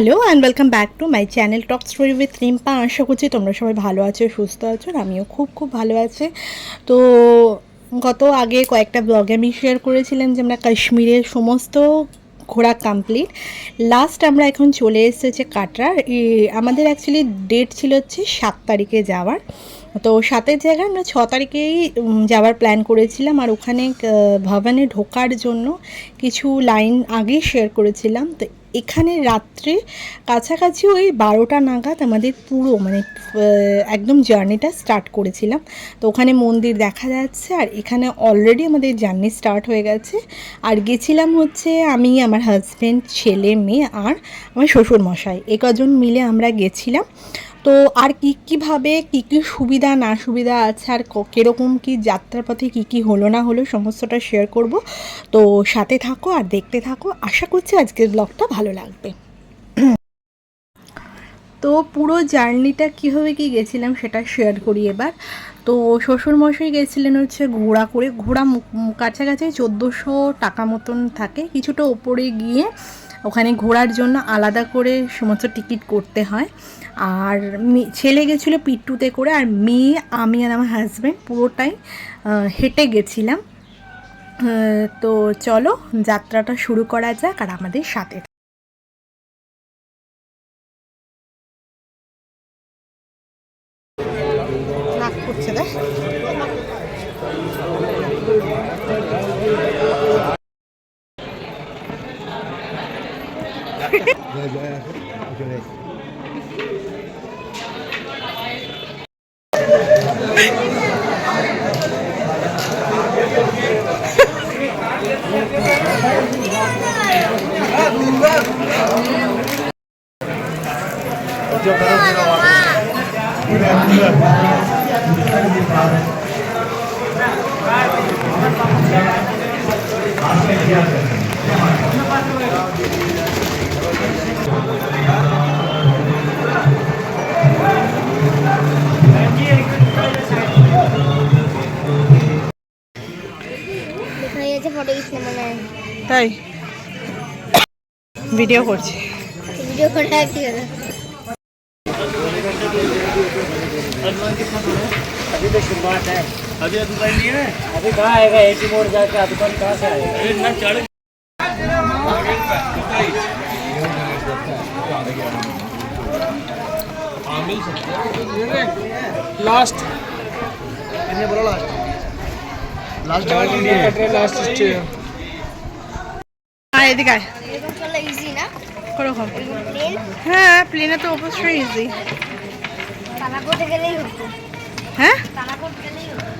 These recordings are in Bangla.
Hello and welcome back to my channel talk story with Rimpa. আশা করছি তোমরা সবাই ভালো আছো, সুস্থ আছো, আর আমিও খুব ভালো আছি। তো আগে কয়েকটা ব্লগে আমি শেয়ার করেছিলাম যে আমরা কাশ্মীরের সমস্ত ঘোরা কমপ্লিট। লাস্ট আমরা এখন চলে এসেছে কাটরা। আমাদের অ্যাকচুয়ালি ডেট ছিল হচ্ছে 7 তারিখে যাওয়ার। তো 7-এর জায়গায় আমরা 6 তারিখেই যাওয়ার প্ল্যান করেছিলাম। আর ওখানে ভবনে ঢোকার জন্য কিছু লাইন আগেই শেয়ার করেছিলাম। তো এখানে রাত্রে কাছাকাছি ওই 12টা নাগাদ আমাদের পুরো একদম জার্নিটা স্টার্ট করেছিলাম। তো ওখানে মন্দির দেখা যাচ্ছে, আর এখানে অলরেডি আমাদের জার্নি স্টার্ট হয়ে গেছে। আর গেছিলাম হচ্ছে আমি, আমার হাজব্যান্ড, ছেলে মেয়ে আর আমার শ্বশুরমশাই, কজন মিলে আমরা গেছিলাম। তো আর কীভাবে কী সুবিধা না সুবিধা আছে, আর কীরকম কী যাত্রাপথে কী হলো না হলো সমস্তটা শেয়ার করব। তো সাথে থাকো আর দেখতে থাকো, আশা করছি আজকের ব্লগটা ভালো লাগবে। তো পুরো জার্নিটা কীভাবে কী গেছিলাম সেটা শেয়ার করি এবার। তো শ্বশুরমশাই গেছিলেন হচ্ছে ঘোড়া করে। ঘোড়া কাছাকাছি 1400 টাকা মতন থাকে, কিছুটা ওপরে গিয়ে ওখানে ঘোরার জন্য আলাদা করে সমস্ত টিকিট করতে হয়। আর ছেলে গেছিলো পিট্টুতে করে, আর মেয়ে, আমি আর আমার হাজব্যান্ড পুরোটাই হেঁটে গেছিলাম। তো চলো যাত্রাটা শুরু করা যাক, আর আমাদের সাথে নাক করছে দেখ। তাই ভিডিও করছি। ভিডিও করে কি হবে? अभी तो शुरुआत है, अभी दुकान नहीं है। अभी कहाँ आएगा? एटी मोड़ जाके दुकान कहाँ से आएगा? लास्ट इन्हें बोलो लास्ट लास्ट लास्ट स्टे। হ্যাঁ এদিকে আয়। এরকম চলে ইজি না? কোরকম? প্লেন হ্যাঁ প্লেনে তো অবশ্যই ইজি। তানাকোটে গেলেই হতো। হ্যাঁ তানাকোট গেলেই হতো।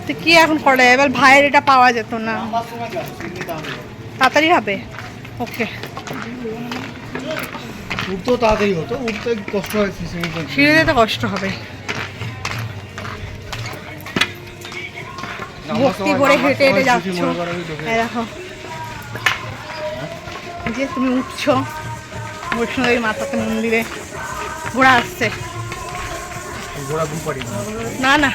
তো কি এখন করে? এবার ভাইয়ের এটা পাওয়া যেত না, তাড়াতাড়ি হবে। ওকে, উঠতো তাড়াতাড়ি হতো, উঠতে কষ্ট হয়, সিঁড়িতে তো কষ্ট হবে। ভক্তি করে হেঁটে হেঁটে যাচ্ছ, দেখো যে তুমি উঠছো বৈষ্ণদেবী মাতাকে মন্দিরে। ঘোড়া আসছে না না,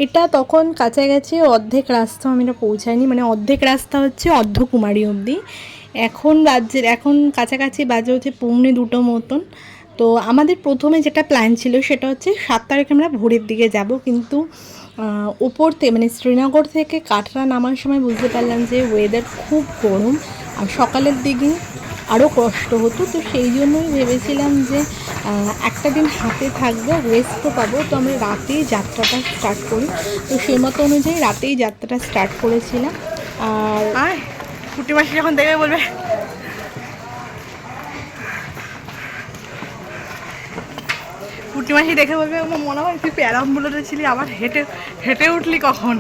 এটা তখন কাছাকাছি অর্ধেক রাস্তা আমরা পৌঁছাইনি, অর্ধেক রাস্তা হচ্ছে অর্ধকুমারী অবধি। এখন কাছাকাছি বাজে হচ্ছে 1:45 মতন। তো আমাদের প্রথমে যেটা প্ল্যান ছিল সেটা হচ্ছে 7 তারিখে আমরা ভোরের দিকে যাব, কিন্তু ওপরতে শ্রীনগর থেকে কাটরা নামার সময় বুঝতে পারলাম যে ওয়েদার খুব গরম, আর সকালের দিকে আরও কষ্ট হতো। তো সেই জন্যই ভেবেছিলাম যে একটা দিন হাতে থাকবে, রেস্টও পাবো। তো আমরা রাতেই যাত্রাটা স্টার্ট করি। তো সেই মতো অনুযায়ী রাতেই যাত্রাটা স্টার্ট করেছিলাম। আর কুটি মাসি যখন দেখবে বলবে, কুটি মাসি দেখে বলবে আমার মনে হয় তুই প্যারাম্বুলেটে ছিলি, আবার হেঁটে হেঁটে উঠলি কখন?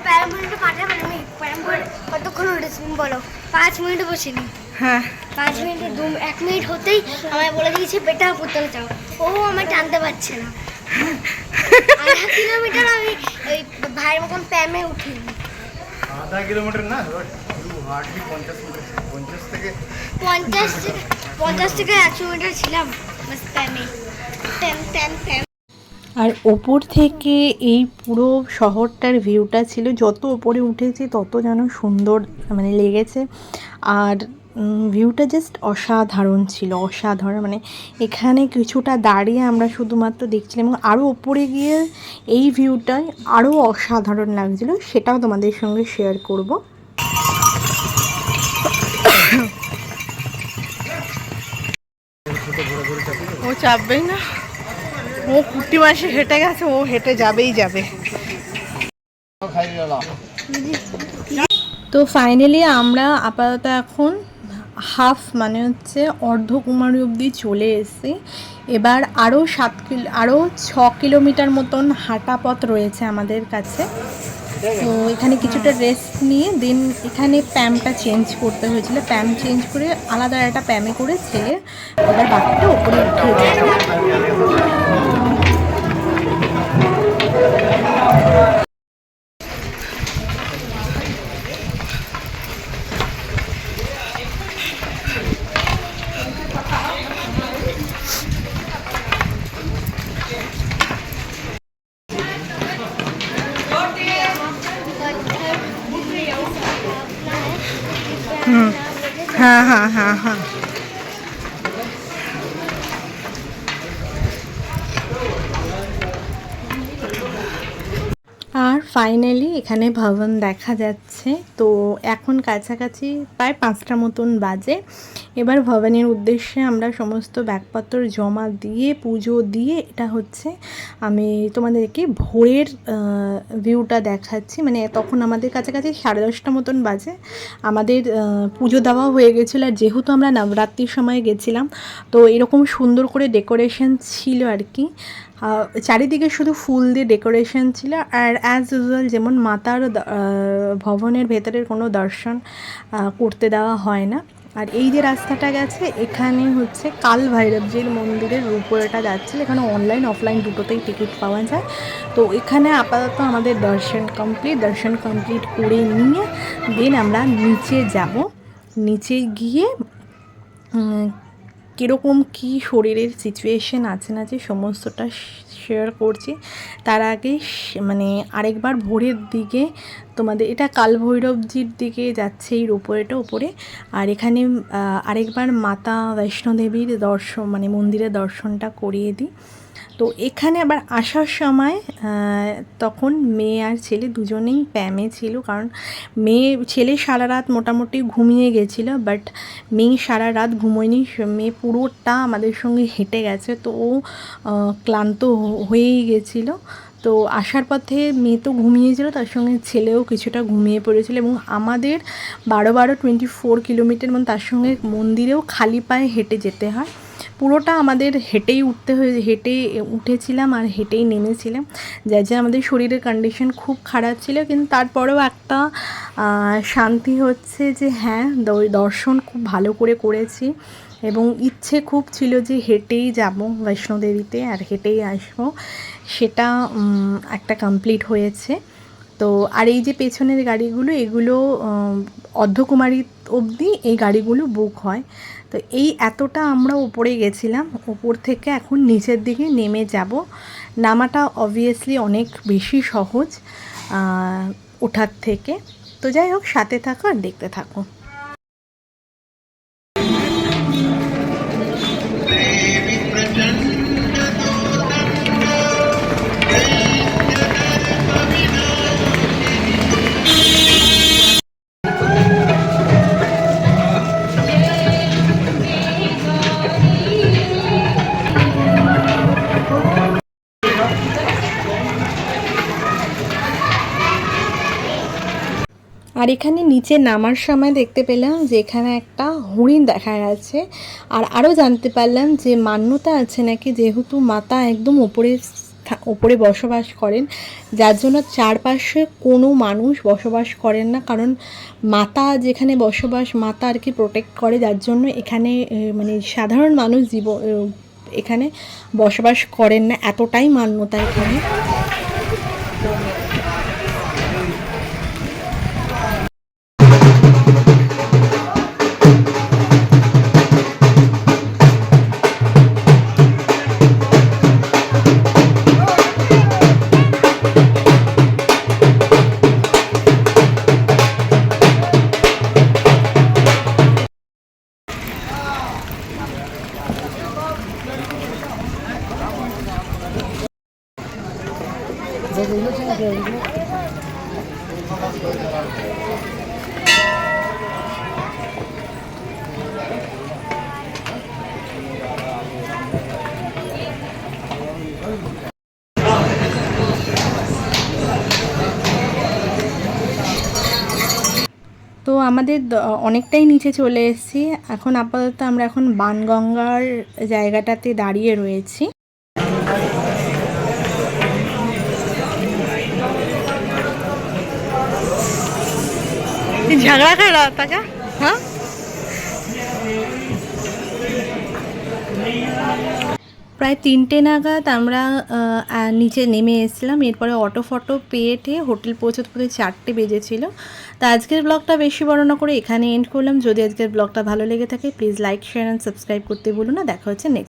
প্যারাম্বুলেটে পাঠাবে না। আমি প্যারাম্বুলেট কতক্ষণ উঠেছি বলো? 5 মিনিট বসিনি। হ্যাঁ 5 মিনিটে 1 মিনিট হতেই আমায় বলে দিয়েছে বেটা পুতলে যাও। ও আমায় টানতে পারছে না। 1/2 কিলোমিটার আমি ওই ভাইয়ের মতন প্যামে উঠিনি। 1/2 কিলোমিটার না, হার্ডলি 50 মিটার, 50 থেকে 50 থেকে 100 মিটার ছিলাম বাস প্যামে। আর ওপর থেকে এই পুরো শহরটার ভিউটা ছিল, যত ওপরে উঠেছি তত যেন সুন্দর মানে লেগেছে। আর ভিউটা জাস্ট অসাধারণ ছিল, অসাধারণ। মানে এখানে কিছুটা দাঁড়িয়ে আমরা শুধুমাত্র দেখছিলাম, এবং আরও ওপরে গিয়ে এই ভিউটাই আরও অসাধারণ লাগছিলো, সেটাও তোমাদের সঙ্গে শেয়ার করব। ও চাপবেই না, ও কুটি মাসে হেঁটে গেছে, ও হেঁটে যাবেই যাবে। তো ফাইনালি আমরা আপাতত এখন হাফ মানে হচ্ছে অর্ধকুমারী অবধি চলে এসেছি। এবার আরও 6 কিলোমিটার মতন হাঁটা পথ রয়েছে আমাদের কাছে। তো এখানে কিছুটা রেস্ট নিয়ে দেন এখানে প্যামটা চেঞ্জ করতে হয়েছিল, প্যাম চেঞ্জ করে আলাদা একটা প্যামে করে ছেলে এবার বাকিটা উপরে উঠে যাবে। हाँ हाँ हाँ हाँ। আর ফাইনালি এখানে ভবন দেখা যাচ্ছে। তো এখন কাছাকাছি প্রায় 5টা মতন বাজে। এবার ভবনের উদ্দেশ্যে আমরা সমস্ত ব্যাগপত্র জমা দিয়ে পুজো দিয়ে, এটা হচ্ছে আমি তোমাদেরকে ভোরের ভিউটা দেখাচ্ছি। মানে তখন আমাদের কাছাকাছি 10:30 মতন বাজে, আমাদের পুজো দেওয়া হয়ে গেছিলো। আর যেহেতু আমরা নবরাত্রির সময় গেছিলাম, তো এরকম সুন্দর করে ডেকোরেশন ছিল আর কি, চারিদিকে শুধু ফুল দিয়ে ডেকোরেশন ছিল। আর অ্যাজ ইউজুয়াল যেমন মাতার ভবনের ভেতরের কোনো দর্শন করতে দেওয়া হয় না। আর এই যে রাস্তাটা গেছে, এখানে হচ্ছে কাল ভৈরবজির মন্দিরের উপরেটা যাচ্ছিল। এখানে অনলাইন অফলাইন দুটোতেই টিকিট পাওয়া যায়। তো এখানে আপাতত আমাদের দর্শন কমপ্লিট করে নিয়ে দেন আমরা নিচে যাব। নিচে গিয়ে কীরকম কী শরীরের সিচুয়েশন আছে না যে সমস্তটা শেয়ার করছি। তার আগে মানে আরেকবার ভোরের দিকে তোমাদের, এটা কালভৈরবজির দিকে যাচ্ছে এই উপরে। আর এখানে আরেকবার মাতা বৈষ্ণোদেবীর দর্শন মানে মন্দিরের দর্শনটা করিয়ে দিই। তো এখানে আবার আসার সময় তখন মেয়ে আর ছেলে দুজনেই প্যামে ছিল, কারণ ছেলে সারা রাত মোটামুটি ঘুমিয়ে গেছিলো, বাট মেয়ে সারা রাত ঘুমোয়নি। মেয়ে পুরোটা আমাদের সঙ্গে হেঁটে গেছে, তো ও ক্লান্ত হয়েই গেছিলো। তো আসার পথে মেয়ে তো ঘুমিয়েছিল, তার সঙ্গে ছেলেও কিছুটা ঘুমিয়ে পড়েছিল। এবং আমাদের 24 কিলোমিটার, এবং তার সঙ্গে মন্দিরেও খালি পায়ে হেঁটে যেতে হয়। পুরোটা আমাদের হেঁটেই উঠেছিলাম আর হেঁটেই নেমেছিলাম, যা আমাদের শরীরের কন্ডিশন খুব খারাপ ছিল। কিন্তু তারপরেও একটা শান্তি হচ্ছে যে হ্যাঁ, দর্শন খুব ভালো করে করেছি, এবং ইচ্ছে খুব ছিল যে হেঁটেই যাব বৈষ্ণোদেবীতে আর হেঁটেই আসবো, সেটা একটা কমপ্লিট হয়েছে। তো আর এই যে পেছনের গাড়িগুলো, এগুলো অর্ধকুমারী অবধি এই গাড়িগুলো বুক হয়। তো এই এতটা আমরা উপরে গেছিলাম, উপর থেকে এখন নিচের দিকে নেমে যাব। নামাটা অবভিয়াসলি অনেক বেশি সহজ ওঠার থেকে। তো যাই হোক, সাথে থাকো আর দেখতে থাকো। আর এখানে নিচে নামার সময় দেখতে পেলাম যে এখানে একটা হরিণ দেখা যাচ্ছে। আর আরও জানতে পারলাম যে মান্যতা আছে নাকি, যেহেতু মাতা একদম ওপরে বসবাস করেন, যার জন্য চারপাশে কোনো মানুষ বসবাস করেন না, কারণ মাতা যেখানে মাতা আর কি প্রোটেক্ট করে, যার জন্য এখানে মানে সাধারণ মানুষ এখানে বসবাস করেন না, এতটাই মান্যতা এখানে। তো আমাদের অনেকটাই নিচে চলে এসেছি। এখন আপাতত আমরা এখন বাণগঙ্গার জায়গাটাতে দাঁড়িয়ে রয়েছি। ঝগড়া করা টাকা, হ্যাঁ প্রায় 3টে নাগাদ আমরা নিচে নেমে এসেছিলাম। এরপরে অটো ফটো পেয়ে হোটেল পৌঁছতে পৌঁছতে 4টে বেজেছিল। তো আজকের ব্লগটা বেশি বড় না করে এখানে এন্ড করলাম। যদি আজকের ব্লগটা ভালো লেগে থাকে please like share and subscribe করতে ভুলো না। দেখা হচ্ছে নেক্সট